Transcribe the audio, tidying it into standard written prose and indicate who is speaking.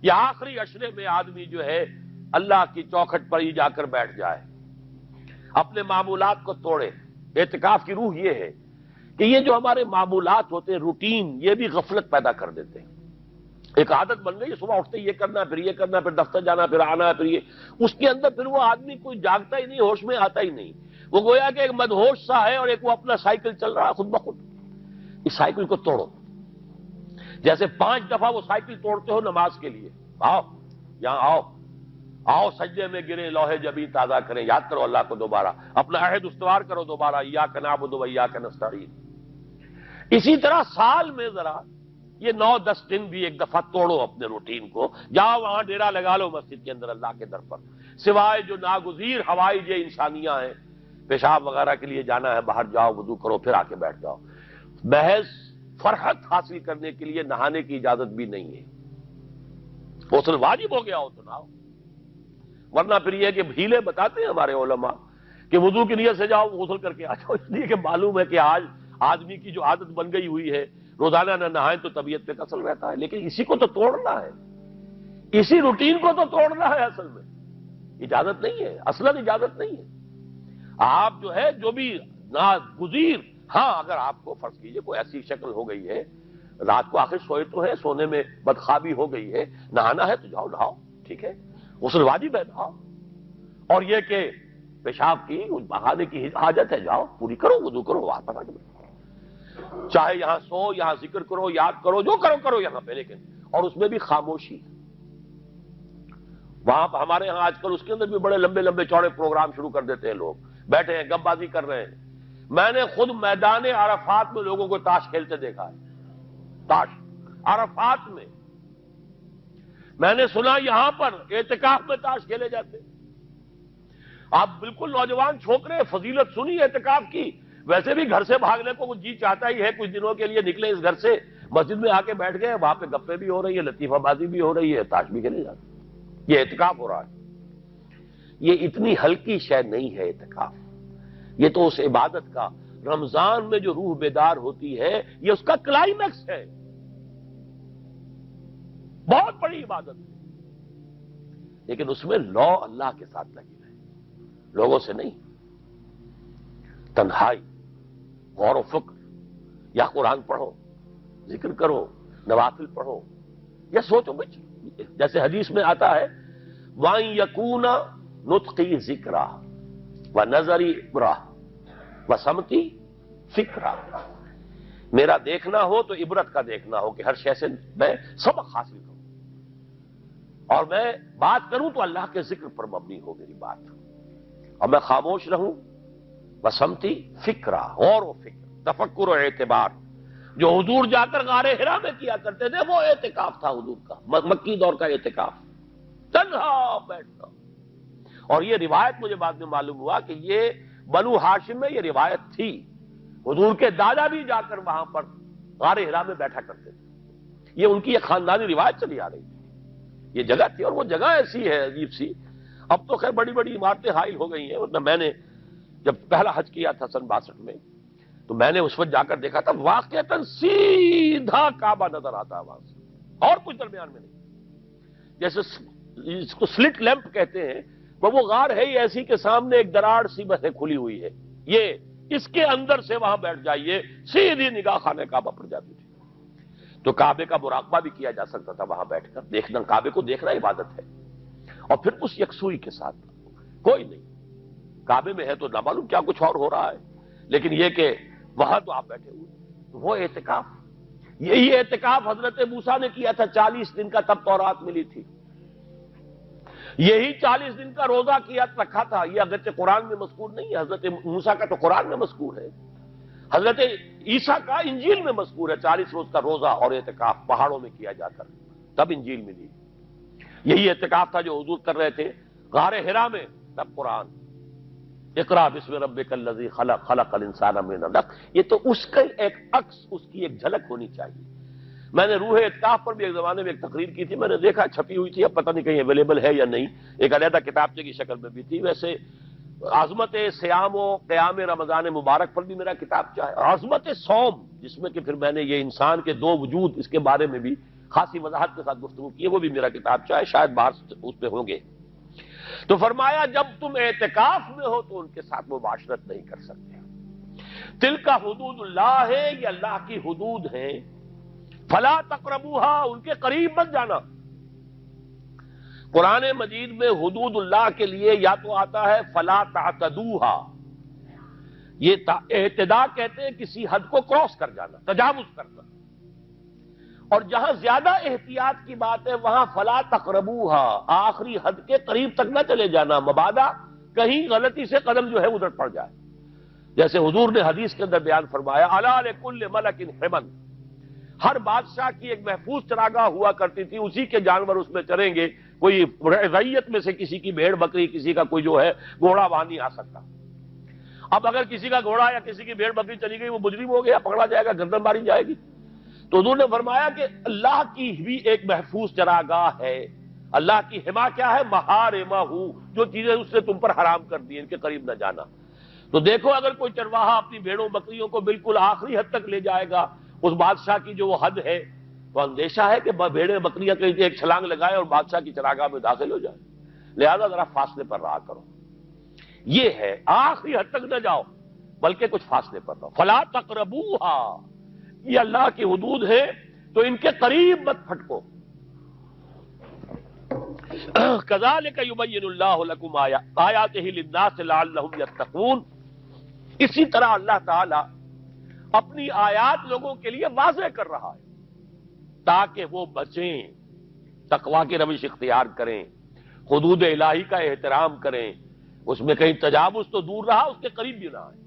Speaker 1: یہ آخری عشرے میں آدمی جو ہے اللہ کی چوکھٹ پر ہی جا کر بیٹھ جائے، اپنے معمولات کو توڑے۔ اعتکاف کی روح یہ ہے کہ یہ جو ہمارے معمولات ہوتے ہیں، روٹین، یہ بھی غفلت پیدا کر دیتے ہیں۔ ایک عادت بن گئی، صبح اٹھتے یہ کرنا، پھر یہ کرنا، پھر دفتر جانا، پھر آنا، پھر یہ، اس کے اندر پھر وہ آدمی کوئی جاگتا ہی نہیں، ہوش میں آتا ہی نہیں۔ وہ گویا کہ ایک مدہوش سا ہے اور ایک وہ اپنا سائیکل چل رہا ہے خود بخود۔ اس سائیکل کو توڑو، جیسے 5 دفعہ وہ سائیکل توڑتے ہو نماز کے لیے۔ آؤ یہاں آؤ، آؤ سجدے میں گرے، لوح جبین تازہ کریں، یاد کرو اللہ کو دوبارہ، اپنا عہد استوار کرو دوبارہ، ایاک نعبد و ایاک نستعین۔ اسی طرح سال میں ذرا یہ 9-10 دن بھی ایک دفعہ توڑو اپنے روٹین کو، جاؤ وہاں ڈیرا لگا لو مسجد کے اندر اللہ کے در پر، سوائے جو ناگزیر حوائج انسانیاں ہیں، پیشاب وغیرہ کے لیے جانا ہے باہر، جاؤ وضو کرو پھر آ کے بیٹھ جاؤ۔ محض فرحت حاصل کرنے کے لیے نہانے کی اجازت بھی نہیں ہے۔ غسل واجب ہو گیا ہو تو نہاؤ، ورنہ پھر یہ کہ ہیلے بتاتے ہیں ہمارے علماء کہ وضو کی نیت سے جاؤ غسل کر کے آ جاؤ، اس لیے کہ معلوم ہے کہ آج آدمی کی جو عادت بن گئی ہوئی ہے روزانہ نہ نہائیں تو طبیعت پہ کسل رہتا ہے، لیکن اسی کو تو توڑنا ہے، اسی روٹین کو تو توڑنا ہے۔ اصل میں اجازت نہیں ہے، اصلاً اجازت نہیں ہے۔ آپ جو ہے جو بھی ناگزیر، ہاں اگر آپ کو فرض کیجئے کوئی ایسی شکل ہو گئی ہے، رات کو آخر سوئے تو ہے، سونے میں بدخوابی ہو گئی ہے، نہانا ہے تو جاؤ نہاؤ، ٹھیک ہے، غسل واجب ہے نہاؤ، اور یہ کہ پیشاب کی بہانے کی حاجت ہے، جاؤ پوری کرو، وضو کرو، واپس آ کے بیٹھو، چاہے یہاں سو، یہاں ذکر کرو، یاد کرو، جو کرو کرو یہاں پہ، لیکن اور اس میں بھی خاموشی۔ وہاں ہمارے یہاں آج کل اس کے اندر بھی بڑے لمبے لمبے چوڑے پروگرام شروع کر دیتے ہیں، لوگ بیٹھے ہیں گپ بازی کر رہے ہیں۔ میں نے خود میدان عرفات میں لوگوں کو تاش کھیلتے دیکھا ہے، تاش عرفات میں۔ میں نے سنا یہاں پر اعتکاف میں تاش کھیلے جاتے۔ آپ بالکل نوجوان چھوکرے، فضیلت سنی اعتکاف کی، ویسے بھی گھر سے بھاگنے کو وہ جی چاہتا ہی ہے، کچھ دنوں کے لیے نکلے اس گھر سے، مسجد میں آ کے بیٹھ گئے، وہاں پہ گپے بھی ہو رہی ہے، لطیفہ بازی بھی ہو رہی ہے، تاش بھی کھیلے جاتے، یہ اعتکاف ہو رہا ہے۔ یہ اتنی ہلکی شے نہیں ہے اعتکاف، یہ تو اس عبادت کا، رمضان میں جو روح بیدار ہوتی ہے یہ اس کا کلائمیکس ہے، بہت بڑی عبادت ہے، لیکن اس میں لو اللہ کے ساتھ لگی رہے، لوگوں سے نہیں، تنہائی، غور و فکر، یا قرآن پڑھو، ذکر کرو، نوافل پڑھو، یا سوچو بچ، جیسے حدیث میں آتا ہے وَأَن يَكُونَ نُطْقِي ذِكْرًا وَنَظَرِي عِبْرَةً وَسَمْتِي فِكْرًا، میرا دیکھنا ہو تو عبرت کا دیکھنا ہو کہ ہر شے سے میں سبق حاصل کروں، اور میں بات کروں تو اللہ کے ذکر پر مبنی ہو میری بات، اور میں خاموش رہوں، وَسَمْتِي فِكْرًا، غور و فکر، تفکر و اعتبار، جو حضور جا کر غار حرا میں کیا کرتے تھے وہ اعتکاف تھا حضور کا، مکی دور کا اعتکاف، تنہا بیٹھنا۔ اور یہ روایت مجھے بعد میں معلوم ہوا کہ یہ بنو ہاشم میں یہ روایت تھی، حضور کے دادا بھی جا کر وہاں پر غار حرا میں بیٹھا کرتے تھے، یہ ان کی ایک خاندانی روایت چلی آ رہی تھی، یہ جگہ تھی، اور وہ جگہ ایسی ہے عجیب سی، اب تو خیر بڑی بڑی عمارتیں حائل ہو گئی ہیں، ورنہ میں نے جب پہلا حج کیا تھا سن 62 میں، تو میں نے اس وقت جا کر دیکھا تھا واقعتاً سیدھا کعبہ نظر آتا ہے وہاں سے، اور کچھ درمیان میں نہیں، جیسے اس کو سلٹ لیمپ کہتے ہیں، وہ غار ہے ہی ایسی کہ سامنے ایک دراڑ سی بس کھلی ہوئی ہے، یہ اس کے اندر سے وہاں بیٹھ جائیے، سیدھی نگاہ خانے کعبہ پڑ جاتی تھی، تو کعبے کا مراقبہ بھی کیا جا سکتا تھا وہاں بیٹھ کر، دیکھنا، کعبے کو دیکھنا عبادت ہے، اور پھر اس یکسوئی کے ساتھ کوئی نہیں، کعبے میں ہے تو نہ معلوم کیا کچھ اور ہو رہا ہے، لیکن یہ کہ وہاں تو آپ بیٹھے ہوئے، وہ اعتکاف، یہی اعتکاف حضرت موسیٰ نے کیا تھا 40 دن کا، تب تورات ملی تھی، یہی 40 دن کا روزہ کیا رکھا تھا، یہ اگرچہ قرآن میں مذکور نہیں ہے، حضرت موسیٰ کا تو قرآن میں مذکور ہے، حضرت عیسیٰ کا انجیل میں مذکور ہے، 40 روز کا روزہ اور اعتکاف پہاڑوں میں کیا جا کر، تب انجیل ملی، یہی اعتکاف تھا جو حضور کر رہے تھے غار حرا میں، تب قرآن، اقرا بسم ربک الذی خلق، خلق الانسان من علق، یہ تو اس کا ایک عکس، اس کی ایک جھلک ہونی چاہیے۔ میں نے روح اعتکاف پر بھی ایک زمانے میں ایک تقریر کی تھی، میں نے دیکھا چھپی ہوئی تھی، اب پتہ نہیں کہیں اویلیبل ہے یا نہیں، ایک علیحدہ کتابچے کی شکل میں بھی تھی، ویسے عظمت سیام و قیام رمضان مبارک پر بھی میرا کتابچہ ہے، عظمت صوم، جس میں کہ پھر میں نے یہ انسان کے 2 وجود، اس کے بارے میں بھی خاصی وضاحت کے ساتھ گفتگو کی ہے، وہ بھی میرا کتاب چاہے شاید باہر اس پہ ہوں گے۔ تو فرمایا جب تم اعتکاف میں ہو تو ان کے ساتھ مباشرت نہیں کر سکتے۔ تلک حدود اللہ ہے، یہ اللہ کی حدود ہیں، فلا تقربوہا، ان کے قریب مت جانا۔ قرآن مجید میں حدود اللہ کے لیے یا تو آتا ہے فلا تعتدوہا، یہ اعتداء کہتے ہیں کسی حد کو کراس کر جانا، تجاوز کرنا، اور جہاں زیادہ احتیاط کی بات ہے وہاں فلا تقربوہا، آخری حد کے قریب تک نہ چلے جانا، مبادا کہیں غلطی سے قدم جو ہے ادھر پڑ جائے۔ جیسے حضور نے حدیث کے اندر بیان فرمایا الا لکل ملک حمل، ہر بادشاہ کی ایک محفوظ چراگاہ ہوا کرتی تھی، اسی کے جانور اس میں چریں گے، کوئی رعیت میں سے کسی کی بھیڑ بکری، کسی کا کوئی جو ہے گھوڑا وہاں نہیں آ سکتا۔ اب اگر کسی کا گھوڑا یا کسی کی بھیڑ بکری چلی گئی، وہ مجرم ہو گیا، پکڑا جائے گا، گردن ماری جائے گی۔ تو حضور نے فرمایا کہ اللہ کی بھی ایک محفوظ چراگاہ ہے، اللہ کی حما کیا ہے؟ محارمہ، جو چیزیں اس نے تم پر حرام کر دی، ان کے قریب نہ جانا۔ تو دیکھو اگر کوئی چرواہا اپنی بھیڑوں بکریوں کو بالکل آخری حد تک لے جائے گا، اس بادشاہ کی جو وہ حد ہے، تو اندیشہ ہے کہ بھیڑیں بکریاں کہیں ایک چھلانگ لگائے اور بادشاہ کی چراگاہ میں داخل ہو جائے، لہذا ذرا فاصلے پر رہا کرو۔ یہ ہے آخری حد تک نہ جاؤ بلکہ کچھ فاصلے پر رہو۔ فلا تقربوہا، یہ اللہ کی حدود ہے تو ان کے قریب مت پھٹکو۔ کذالک یبین اللہ لکم آیاتہ للناس لعلہم یتقون، اسی طرح اللہ تعالی اپنی آیات لوگوں کے لیے واضح کر رہا ہے تاکہ وہ بچیں، تقوی کی روش اختیار کریں، حدود الہی کا احترام کریں، اس میں کہیں تجاوز تو دور رہا، اس کے قریب بھی نہ آئے۔